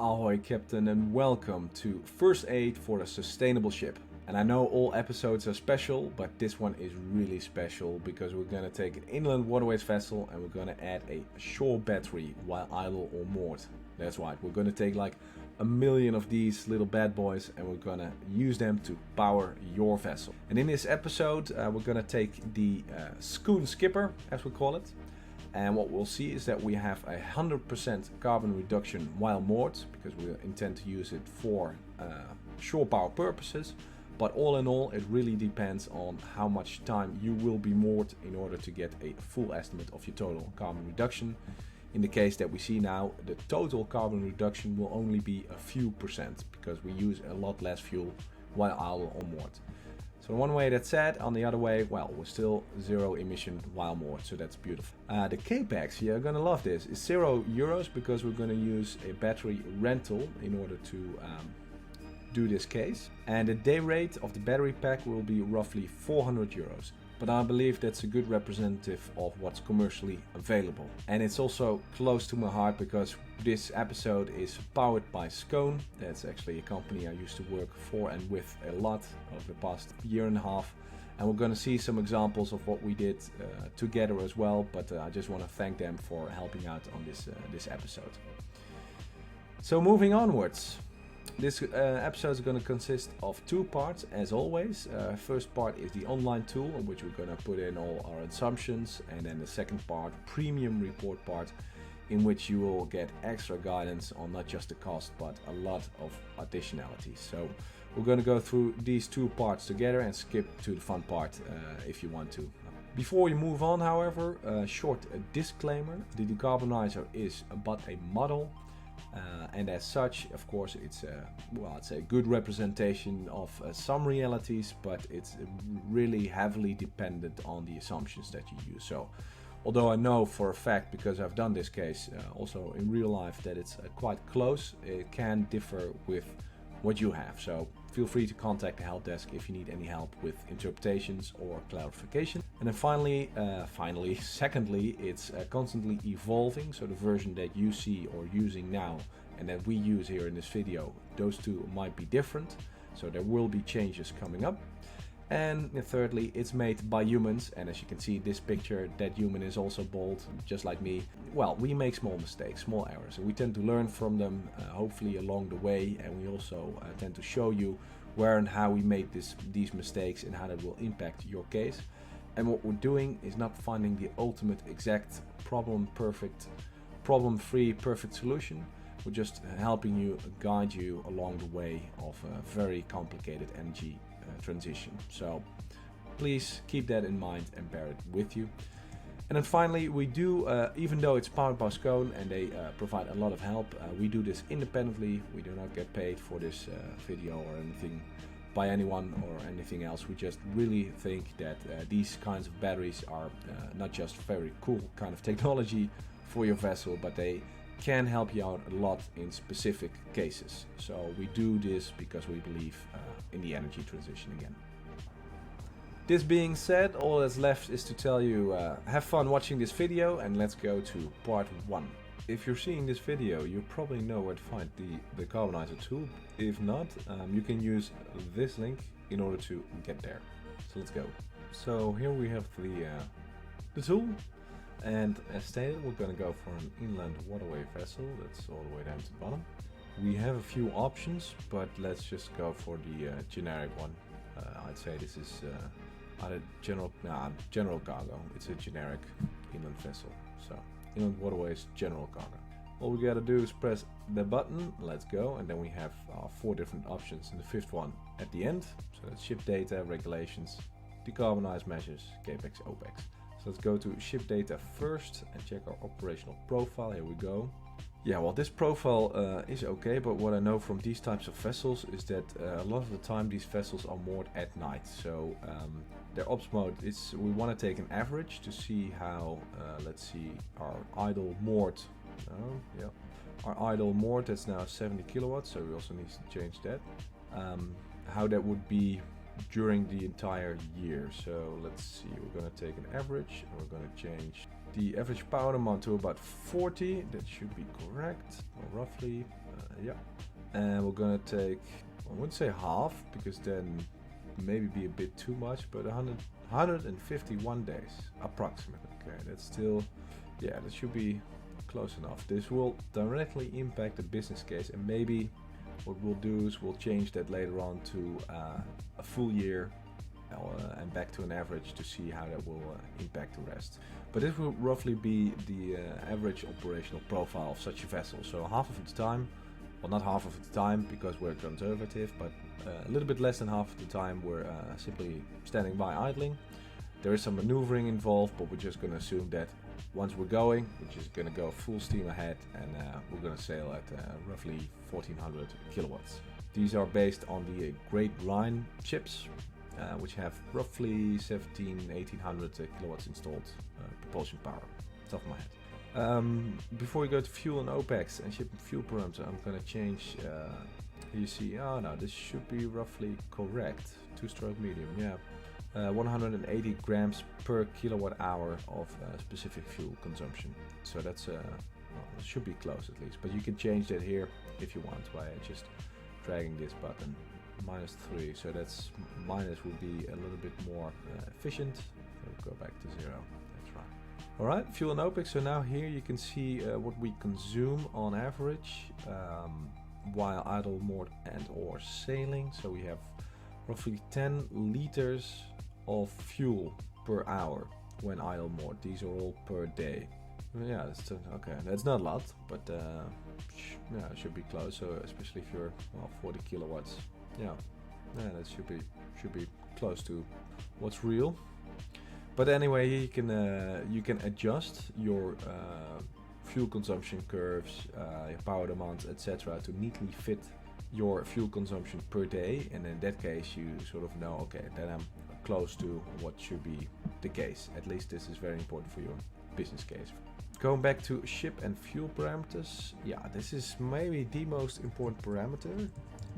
Ahoy Captain, and welcome to First Aid for a Sustainable Ship. And I know all episodes are special, but this one is really special because we're going to take an inland waterways vessel and we're going to add a shore battery while idle or moored. That's right, we're going to take like a million of these little bad boys and we're going to use them to power your vessel. And in this episode we're going to take the Skoon Skipper, as we call it. And what we'll see is that we have 100% carbon reduction while moored, because we intend to use it for shore power purposes. But all in all, it really depends on how much time you will be moored in order to get a full estimate of your total carbon reduction. In the case that we see now, the total carbon reduction will only be a few percent, because we use a lot less fuel while idle or moored. So one way that's sad, on the other way, well, we're still zero emission while moored, so that's beautiful. The Capex, you're gonna love this, is €0 because we're gonna use a battery rental in order to do this case. And the day rate of the battery pack will be roughly €400. But I believe that's a good representative of what's commercially available. And it's also close to my heart because this episode is powered by Skoon. That's actually a company I used to work for and with a lot over the past year and a half. And we're going to see some examples of what we did together as well. But I just want to thank them for helping out on this episode. So moving onwards. This episode is going to consist of two parts, as always. First part is the online tool, in which we're going to put in all our assumptions, and then the second part, premium report part, in which you will get extra guidance on not just the cost, but a lot of additionalities. So we're going to go through these two parts together and skip to the fun part if you want to. Before we move on, however, a short disclaimer. The Decarbonizer is but a model. And as such, of course, it's a good representation of some realities, but it's really heavily dependent on the assumptions that you use. So, although I know for a fact, because I've done this case also in real life, that it's quite close, it can differ with what you have. So feel free to contact the help desk if you need any help with interpretations or clarification. And then secondly, it's constantly evolving. So the version that you see or using now and that we use here in this video, those two might be different. So there will be changes coming up. And thirdly, it's made by humans, and as you can see this picture, that human is also bald, just like me. Well, we make small mistakes, small errors, and we tend to learn from them, hopefully along the way, and we also tend to show you where and how we made these mistakes and how that will impact your case. And what we're doing is not finding the ultimate exact problem-free, perfect solution. We're just helping you, guide you along the way of a very complicated energy transition. So please keep that in mind and bear it with you. And then finally, we do, even though it's powered by Skoon and they provide a lot of help, we do this independently. We do not get paid for this video or anything by anyone or anything else. We just really think that these kinds of batteries are not just very cool kind of technology for your vessel, but they can help you out a lot in specific cases. So we do this because we believe in the energy transition again. This being said, all that's left is to tell you have fun watching this video, and let's go to part 1. If you're seeing this video, you probably know where to find the Carbonizer tool. If not, you can use this link in order to get there. So let's go. So here we have the tool. And as stated, we're going to go for an inland waterway vessel. That's all the way down to the bottom. We have a few options, but let's just go for the generic one. I'd say this is either general cargo. It's a generic inland vessel. So inland waterways, general cargo. All we got to do is press the button, let's go, and then we have 4 different options, and the 5th one at the end. So that's ship data, regulations, decarbonize measures, Capex, OPEX. So let's go to ship data first and check our operational profile. Here we go. Yeah, well, this profile is okay, but what I know from these types of vessels is that a lot of the time these vessels are moored at night. So their ops mode is, we want to take an average to see how, let's see, our idle moored, our idle moored, that's now 70 kilowatts, so we also need to change that. How that would be during the entire year. So let's see, we're going to take an average and we're going to change the average power amount to about 40. That should be correct, or roughly. Yeah. And we're gonna take, I wouldn't say half, because then maybe be a bit too much, but 151 days, approximately. Okay, that's still, yeah, that should be close enough. This will directly impact the business case, and maybe what we'll do is we'll change that later on to a full year and back to an average to see how that will impact the rest. But this will roughly be the average operational profile of such a vessel. So half of the time, well, not half of the time because we're conservative, but a little bit less than half of the time we're simply standing by idling. There is some maneuvering involved, but we're just going to assume that once we're going, we're just going to go full steam ahead, and we're going to sail at roughly 1400 kilowatts. These are based on the Great Rhine ships, which have roughly 1800 kilowatts installed propulsion power, top of my head. Before we go to fuel and OPEX and ship and fuel parameter, I'm going to change, you see, oh no, this should be roughly correct, 2-stroke medium, yeah. 180 grams per kilowatt hour of specific fuel consumption. So that's, well, it should be close at least, but you can change that here if you want by just dragging this button. -3, so that's minus will be a little bit more efficient. So go back to 0, that's right. Alright, fuel and OPEX, so now here you can see what we consume on average while idle, moored and or sailing. So we have roughly 10 liters of fuel per hour when idle moored. These are all per day. Yeah, that's okay. That's not a lot, but yeah, it should be close. So especially if you're 40 kilowatts, yeah, that should be close to what's real. But anyway, you can adjust your fuel consumption curves, your power demands, etc., to neatly fit your fuel consumption per day, and in that case you sort of know, okay, then I'm close to what should be the case. At least this is very important for your business case. Going back to ship and fuel parameters, yeah, this is maybe the most important parameter,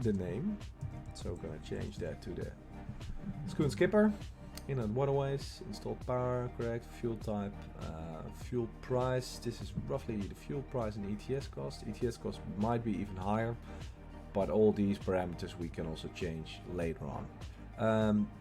the name. So we're gonna change that to the Skoon Skipper. Inland Waterways, installed power, correct, fuel type, fuel price. This is roughly the fuel price and ETS cost. ETS cost might be even higher, but all these parameters we can also change later on.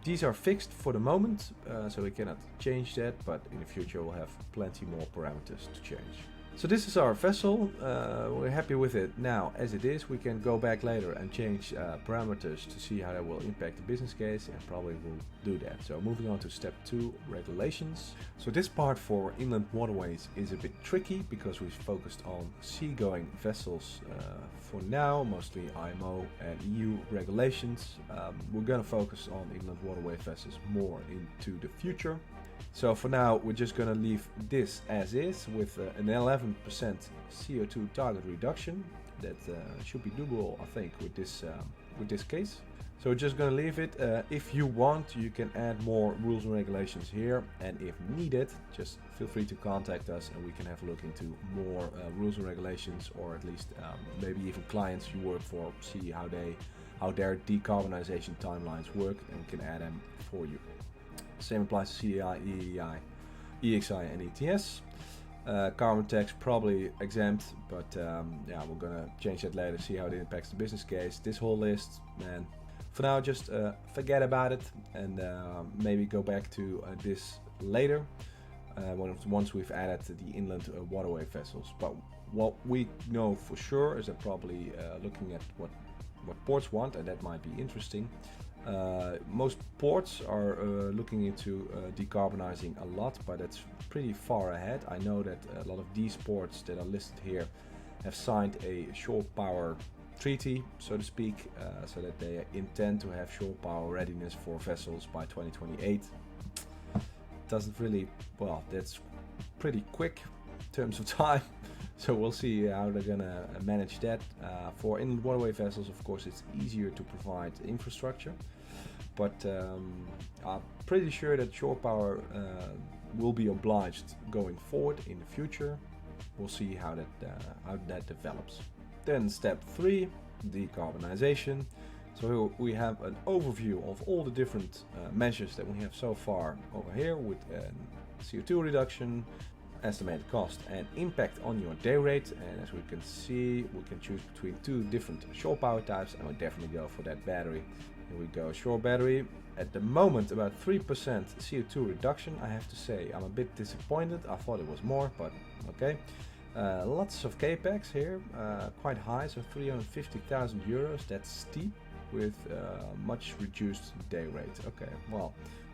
These are fixed for the moment, so we cannot change that, but in the future we'll have plenty more parameters to change. So this is our vessel, we're happy with it now as it is. We can go back later and change parameters to see how that will impact the business case, and probably will do that. So moving on to step 2, regulations. So this part for inland waterways is a bit tricky because we've focused on seagoing vessels for now, mostly IMO and EU regulations. We're going to focus on inland waterway vessels more into the future. So for now we're just going to leave this as is with an 11% CO2 target reduction. That should be doable, I think, with this case. So we're just going to leave it. If you want, you can add more rules and regulations here, and if needed, just feel free to contact us and we can have a look into more rules and regulations, or at least maybe even clients you work for, see how their decarbonisation timelines work, and we can add them for you. Same applies to CDI, EEI, EXI and ETS. Carbon tax probably exempt, but yeah, we're gonna change that later, see how it impacts the business case. This whole list, man, for now just forget about it, and maybe go back to this later once we've added the inland waterway vessels. But what we know for sure is that probably looking at what ports want, and that might be interesting. Most ports are looking into decarbonizing a lot, but it's pretty far ahead. I know that a lot of these ports that are listed here have signed a shore power treaty, so to speak, so that they intend to have shore power readiness for vessels by 2028. Doesn't really, well, that's pretty quick in terms of time. So we'll see how they're gonna manage that. For inland waterway vessels, of course, it's easier to provide infrastructure, but I'm pretty sure that shore power will be obliged going forward in the future. We'll see how that develops. Then step 3, decarbonisation. So we have an overview of all the different measures that we have so far over here, with CO2 reduction, estimated cost and impact on your day rate. And as we can see, we can choose between two different shore power types, and we'll definitely go for that battery. Here we go, shore battery. At the moment about 3% CO2 reduction. I have to say I'm a bit disappointed. I thought it was more, but okay. Lots of capex here, quite high, so 350,000 euros. That's steep with much reduced day rate. Okay, well,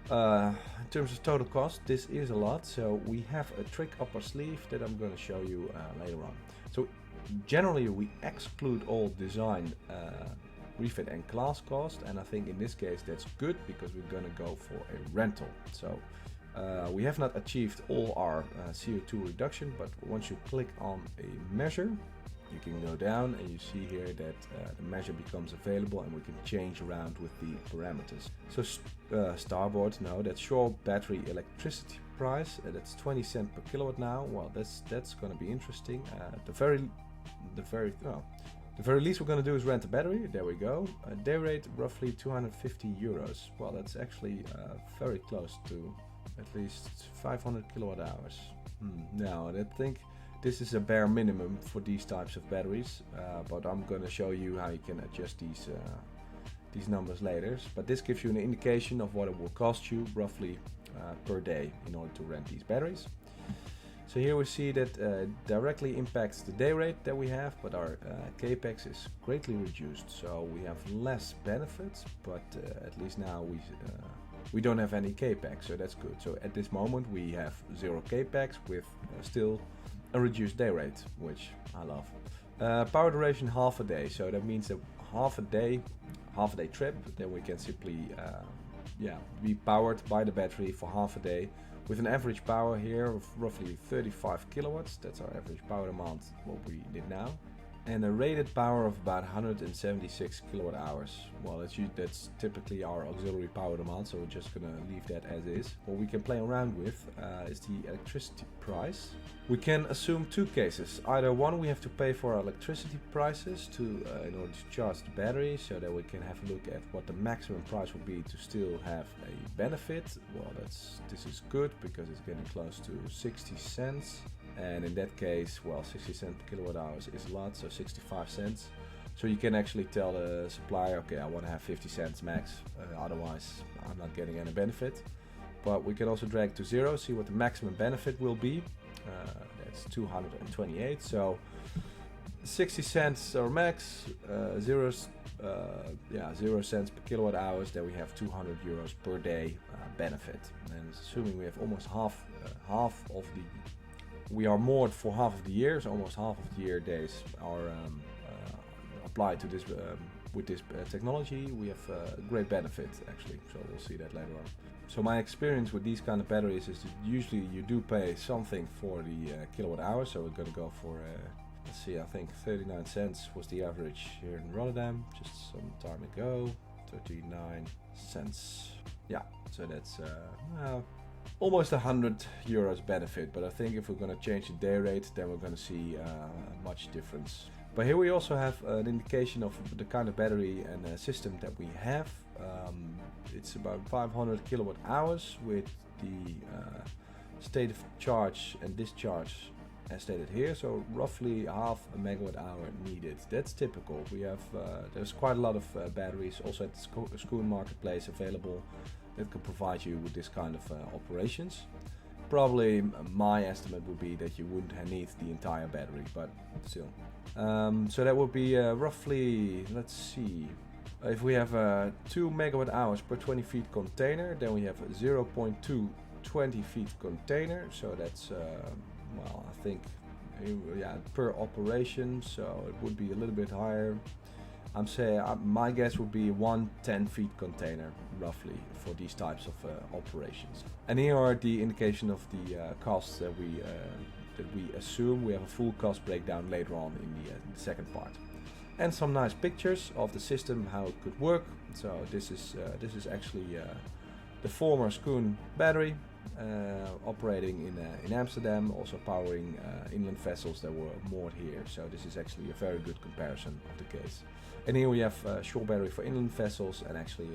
in terms of total cost, this is a lot. So we have a trick up our sleeve that I'm going to show you later on. So generally we exclude all design, refit and class cost, and I think in this case that's good because we're going to go for a rental. So we have not achieved all our CO2 reduction, but once you click on a measure, you can go down and you see here that the measure becomes available and we can change around with the parameters. So starboard, no, that's shore battery electricity price, that's 20 cents per kilowatt now. Well, that's going to be interesting. The very least we're going to do is rent a battery. There we go. Day rate roughly 250 euros. Well, that's actually very close to at least 500 kilowatt hours. Now, I think this is a bare minimum for these types of batteries, but I'm going to show you how you can adjust these numbers later. But this gives you an indication of what it will cost you roughly per day in order to rent these batteries. So here we see that directly impacts the day rate that we have, but our capex is greatly reduced, so we have less benefits, but at least now we don't have any capex, so that's good. So at this moment we have 0 capex with still a reduced day rate, which I love. Power duration half a day, so that means that half a day trip, then we can simply be powered by the battery for half a day with an average power here of roughly 35 kilowatts. That's our average power amount, what we did now. And a rated power of about 176 kilowatt hours. Well, that's typically our auxiliary power demand, so we're just gonna leave that as is. What we can play around with is the electricity price. We can assume two cases. Either one, we have to pay for our electricity prices in order to charge the battery, so that we can have a look at what the maximum price would be to still have a benefit. Well, this is good because it's getting close to 60 cents. And in that case, well, 60 cents per kilowatt hours is a lot, so 65 cents. So you can actually tell the supplier, okay, I want to have 50 cents max, otherwise I'm not getting any benefit. But we can also drag to 0, see what the maximum benefit will be. That's 228, so 60 cents or max, 0 cents per kilowatt hours, then we have 200 euros per day benefit. And assuming we have almost half of the, we are moored for half of the year, so almost half of the year days are applied to this with this technology, we have great benefit actually, so we'll see that later on. So my experience with these kind of batteries is that usually you do pay something for the kilowatt hour, so we're going to go for, let's see, I think 39 cents was the average here in Rotterdam, just some time ago, 39 cents. Yeah, so that's almost 100 euros benefit, but I think if we're going to change the day rate, then we're going to see much difference. But here we also have an indication of the kind of battery and system that we have. It's about 500 kilowatt hours with the state of charge and discharge as stated here, so roughly half a megawatt hour needed. That's typical. We have there's quite a lot of batteries also at the Skoon marketplace available that could provide you with this kind of operations. Probably my estimate would be that you wouldn't need the entire battery, but still. So that would be roughly, let's see, if we have 2 megawatt hours per 20 feet container, then we have a 0.2 20 feet container, so that's well, I think per operation, so it would be a little bit higher. I'm saying my guess would be 1 10 feet container roughly for these types of operations. And here are the indication of the costs that we assume. We have a full cost breakdown later on in the second part, and some nice pictures of the system, how it could work. So this is actually the former Skoon battery operating in Amsterdam, also powering inland vessels that were moored here. So this is actually a very good comparison of the case. And here we have shore battery for inland vessels, and actually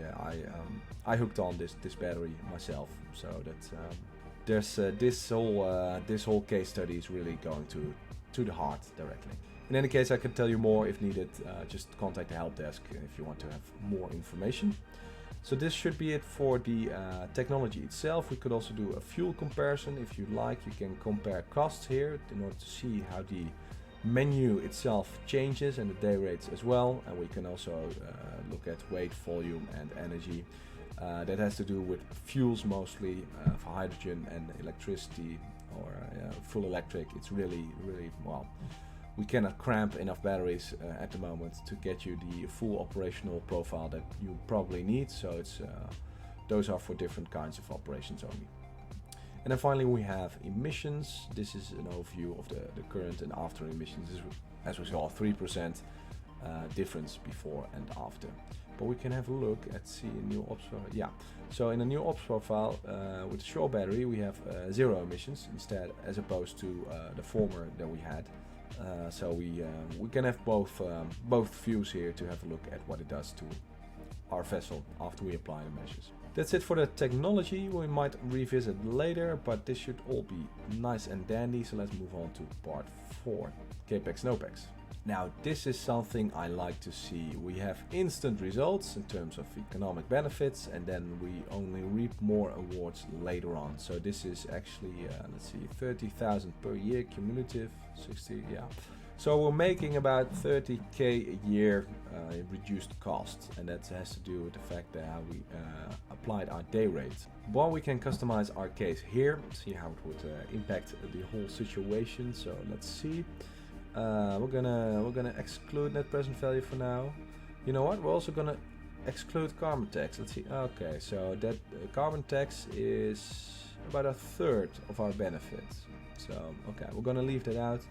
I hooked on this battery myself. So there's this whole case study is really going to the heart directly. In any case, I can tell you more if needed. Just contact the help desk if you want to have more information. So this should be it for the technology itself. We could also do a fuel comparison if you like. You can compare costs here in order to see how the menu itself changes and the day rates as well. And we can also look at weight, volume and energy. That has to do with fuels mostly for hydrogen and electricity or full electric. It's really, well, we cannot cramp enough batteries at the moment to get you the full operational profile that you probably need. So it's those are for different kinds of operations only. And then finally we have emissions. This is an overview of the current and after emissions. This is, as we saw, 3% difference before and after. But we can have a look at see a new ops profile. Yeah, so in a new ops profile with the shore battery we have 0 emissions instead, as opposed to the former that we had. So we can have both views here to have a look at what it does to our vessel after we apply the measures. That's it for the technology. We might revisit later, but this should all be nice and dandy. So let's move on to part 4, Capex and OPEX. Now this is something I like to see. We have instant results in terms of economic benefits, and then we only reap more awards later on. So this is actually, let's see, 30,000 per year cumulative, 60, yeah. So we're making about 30k a year in reduced costs, and that has to do with the fact that how we applied our day rates. Well, we can customize our case here, see how it would impact the whole situation. So let's see. We're gonna exclude net present value for now. You know what? We're also gonna exclude carbon tax. Let's see. Okay, so that carbon tax is about 1/3 of our benefits. So okay, we're gonna leave that out.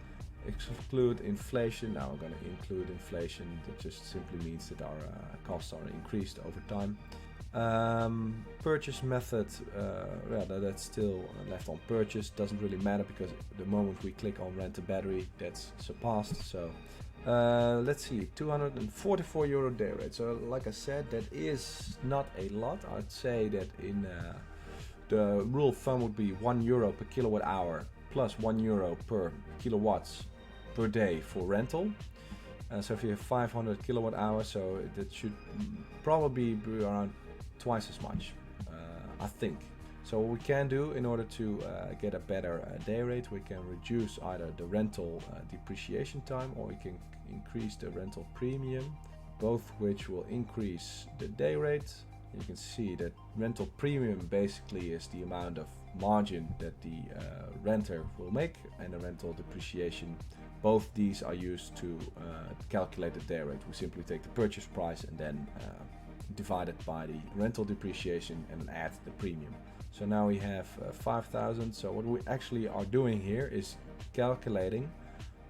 Exclude inflation. Now we're gonna include inflation. That just simply means that our costs are increased over time. Purchase method, that's still left on purchase. Doesn't really matter because the moment we click on rent a battery, that's surpassed. So let's see, 244 euro day rate. So like I said, that is not a lot. I'd say that in the rule of thumb would be €1 per kilowatt hour plus €1 per kilowatts per day for rental. So if you have 500 kilowatt hours, so that should probably be around twice as much, I think. So what we can do in order to get a better day rate, we can reduce either the rental depreciation time, or we can increase the rental premium, both which will increase the day rate. You can see that rental premium basically is the amount of margin that the renter will make, and the rental depreciation. Both these are used to calculate the day rate. We simply take the purchase price and then divide it by the rental depreciation and then add the premium. So now we have 5,000. So what we actually are doing here is calculating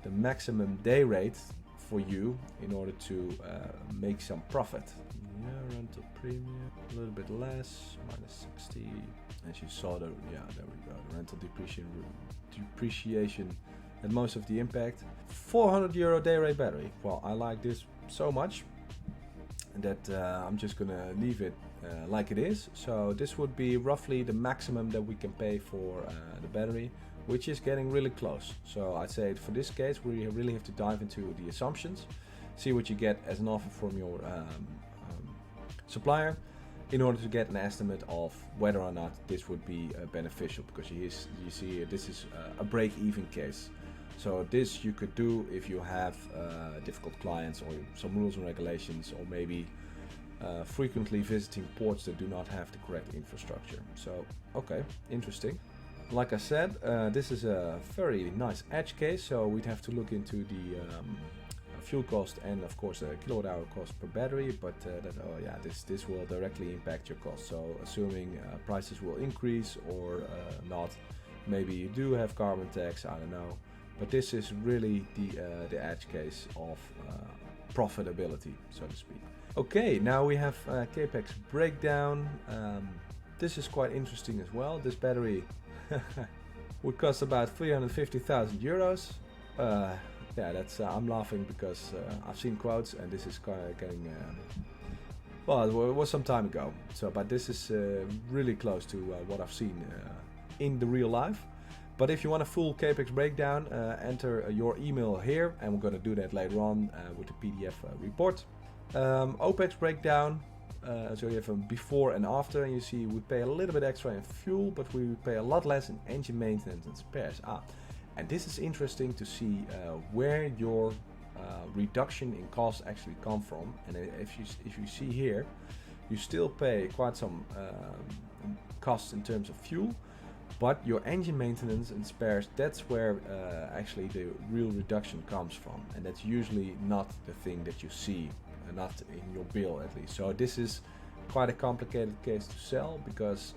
the maximum day rate for you in order to make some profit. Yeah, rental premium a little bit less, -60. As you saw, there we go. The rental depreciation had most of the impact. 400 euro day rate battery. Well, I like this so much that I'm just gonna leave it like it is. So this would be roughly the maximum that we can pay for the battery, which is getting really close. So I'd say for this case we really have to dive into the assumptions, see what you get as an offer from your supplier, in order to get an estimate of whether or not this would be beneficial, because you see this is a break-even case. So this you could do if you have difficult clients or some rules and regulations, or maybe frequently visiting ports that do not have the correct infrastructure. So okay, interesting. Like I said, this is a very nice edge case, so we'd have to look into the fuel cost and of course the kilowatt hour cost per battery, but this will directly impact your cost. So assuming prices will increase or not, maybe you do have carbon tax, I don't know. But this is really the edge case of profitability, so to speak. Okay, now we have Capex Breakdown. This is quite interesting as well. This battery would cost about 350,000 euros. That's I'm laughing because I've seen quotes, and this is getting well, it was some time ago. So, but this is really close to what I've seen in the real life. But if you want a full Capex breakdown, enter your email here, and we're going to do that later on with the PDF report. OPEX breakdown, so you have a before and after, and you see we pay a little bit extra in fuel, but we pay a lot less in engine maintenance and spares. And this is interesting to see where your reduction in costs actually come from. And if you see here, you still pay quite some costs in terms of fuel, but your engine maintenance and spares, that's where actually the real reduction comes from, and that's usually not the thing that you see, not in your bill at least. So this is quite a complicated case to sell because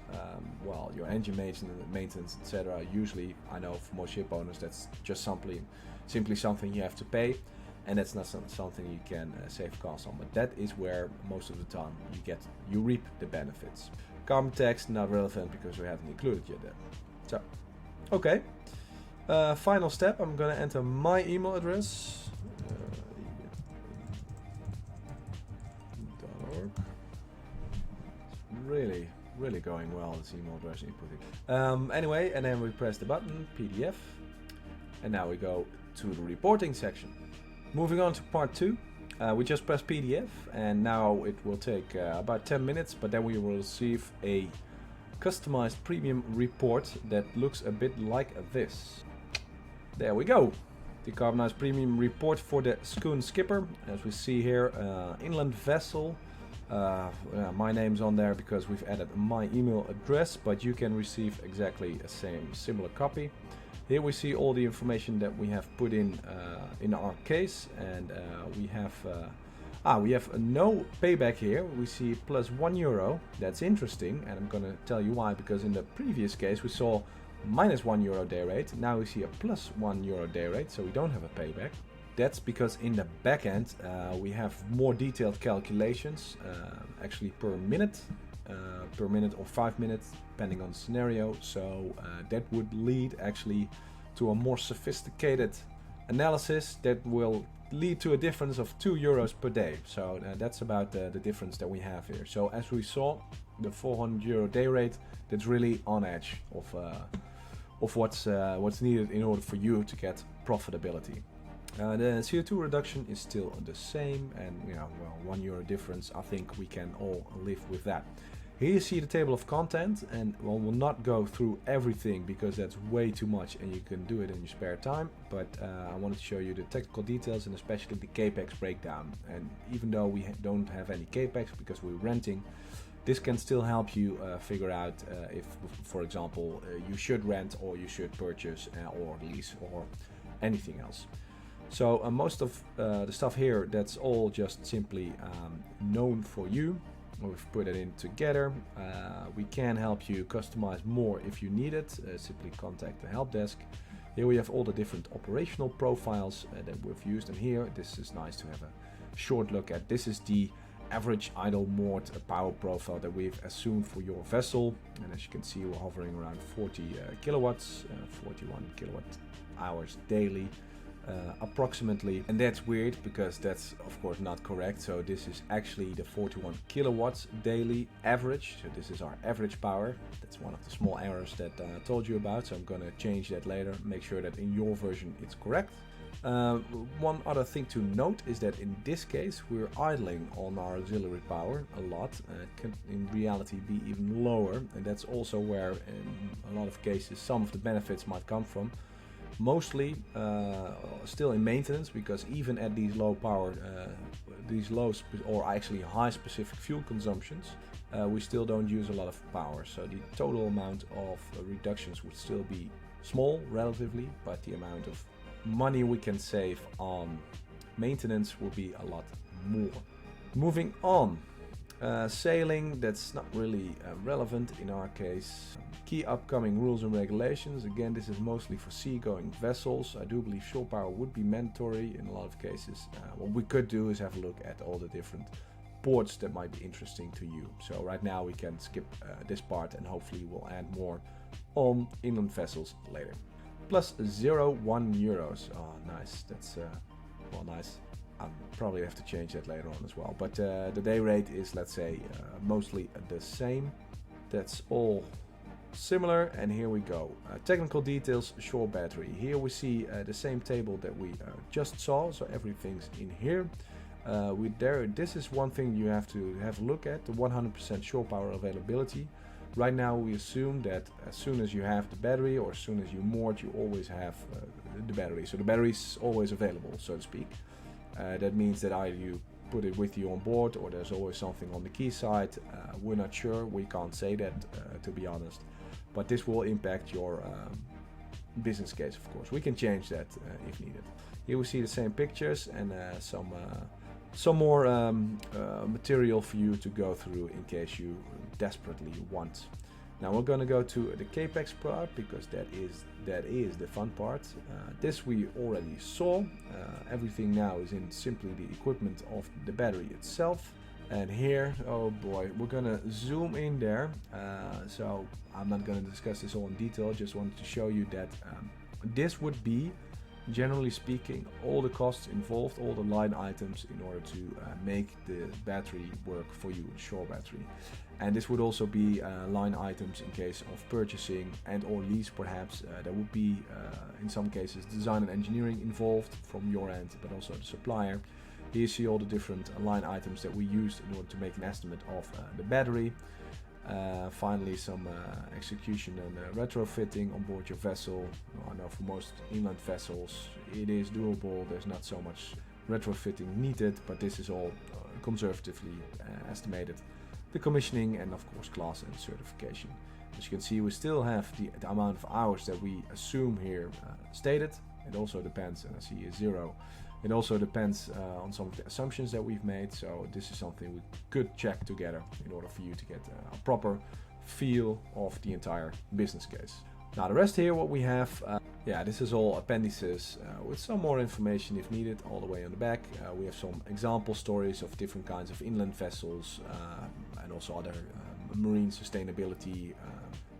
well, your engine maintenance etc. usually, I know for most ship owners, that's just simply something you have to pay, and that's not something you can save costs on. But that is where most of the time you reap the benefits. Carbon tax not relevant because we haven't included yet there. So, okay. Final step. I'm gonna enter my email address. It's really going well, this email address inputting. Anyway, and then we press the button PDF, and now we go to the reporting section. Moving on to part 2. We just press PDF, and now it will take about 10 minutes, but then we will receive a customized premium report that looks a bit like this. There we go. The Carbonize Premium report for the Skoon Skipper. As we see here, inland vessel. My name's on there because we've added my email address, but you can receive exactly a similar copy. Here we see all the information that we have put in our case, and we have no payback here. We see plus €1. That's interesting, and I'm gonna tell you why, because in the previous case we saw minus €1 day rate. Now we see a plus €1 day rate, so we don't have a payback. That's because in the back end we have more detailed calculations, actually per minute or 5 minutes, depending on the scenario. So that would lead actually to a more sophisticated analysis that will lead to a difference of €2 per day. So that's about the difference that we have here. So as we saw, the €400 day rate, that's really on edge of what's needed in order for you to get profitability. The CO2 reduction is still the same, and well, €1 difference, I think we can all live with that. Here you see the table of content, and we'll not go through everything because that's way too much and you can do it in your spare time, but I wanted to show you the technical details and especially the Capex breakdown. And even though we don't have any Capex because we're renting, this can still help you figure out if, for example, you should rent or you should purchase or lease or anything else. So most of the stuff here, that's all just simply known for you. We've put it in together. We can help you customize more if you need it. Simply contact the help desk. Here we have all the different operational profiles that we've used, and here this is nice to have a short look at. This is the average idle moored power profile that we've assumed for your vessel, and as you can see, we're hovering around 40 kilowatts, 41 kilowatt hours daily. Approximately, and that's weird because that's of course not correct. So this is actually the 41 kilowatts daily average, so this is our average power. That's one of the small errors that I told you about, so I'm gonna change that later, make sure that in your version it's correct. One other thing to note is that in this case we're idling on our auxiliary power a lot. It can in reality be even lower, and that's also where in a lot of cases some of the benefits might come from. Mostly still in maintenance, because even at these low power, or actually high specific fuel consumptions, we still don't use a lot of power. So the total amount of reductions would still be small relatively, but the amount of money we can save on maintenance will be a lot more. Moving on. Sailing, that's not really relevant in our case. Key upcoming rules and regulations. Again, this is mostly for seagoing vessels. I do believe shore power would be mandatory in a lot of cases. What we could do is have a look at all the different ports that might be interesting to you. So right now we can skip this part, and hopefully we'll add more on inland vessels later. Plus €1. Oh, nice. That's well, nice. I'll probably have to change that later on as well, but the day rate is, let's say, mostly the same. That's all similar, and here we go. Technical details, shore battery. Here we see the same table that we just saw, so everything's in here. This is one thing you have to have a look at, the 100% shore power availability. Right now we assume that as soon as you have the battery, or as soon as you moored, you always have the battery. So the battery is always available, so to speak. That means that either you put it with you on board, or there's always something on the quayside. We're not sure, we can't say that to be honest. But this will impact your business case, of course. We can change that if needed. Here we see the same pictures and some more material for you to go through in case you desperately want. Now we're going to go to the Capex part, because that is the fun part. This we already saw. Everything now is in simply the equipment of the battery itself. And here, oh boy, we're gonna zoom in there. So I'm not gonna discuss this all in detail, just wanted to show you that this would be, generally speaking, all the costs involved, all the line items in order to make the battery work for you, the shore battery. And this would also be line items in case of purchasing and or lease perhaps. There would be, in some cases, design and engineering involved from your end, but also the supplier. Here you see all the different line items that we used in order to make an estimate of the battery. Finally, some execution and retrofitting on board your vessel. I know for most inland vessels it is doable, there's not so much retrofitting needed, but this is all conservatively estimated. The commissioning and of course class and certification. As you can see, we still have the amount of hours that we assume here stated. It also depends, and I see a 0. It also depends on some of the assumptions that we've made, so this is something we could check together in order for you to get a proper feel of the entire business case. Now the rest here, what we have, this is all appendices with some more information if needed all the way on the back. We have some example stories of different kinds of inland vessels and also other marine sustainability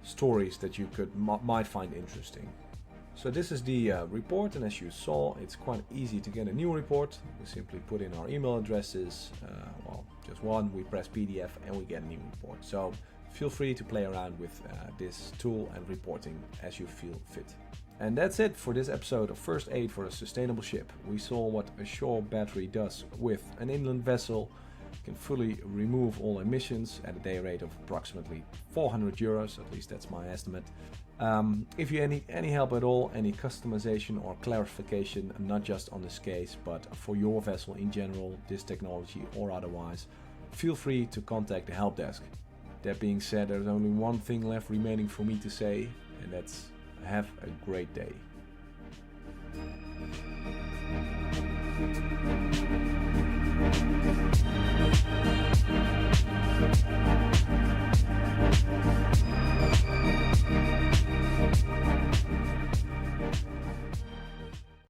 stories that you might find interesting. So this is the report, and as you saw, it's quite easy to get a new report. We simply put in our email addresses, just one, we press PDF and we get a new report. So feel free to play around with this tool and reporting as you feel fit. And that's it for this episode of First Aid for a Sustainable Ship. We saw what a shore battery does with an inland vessel. It can fully remove all emissions at a day rate of approximately 400 euros, at least that's my estimate. If you need any help at all, any customization or clarification, not just on this case, but for your vessel in general, this technology or otherwise, feel free to contact the help desk. That being said, there's only one thing left remaining for me to say, and that's have a great day.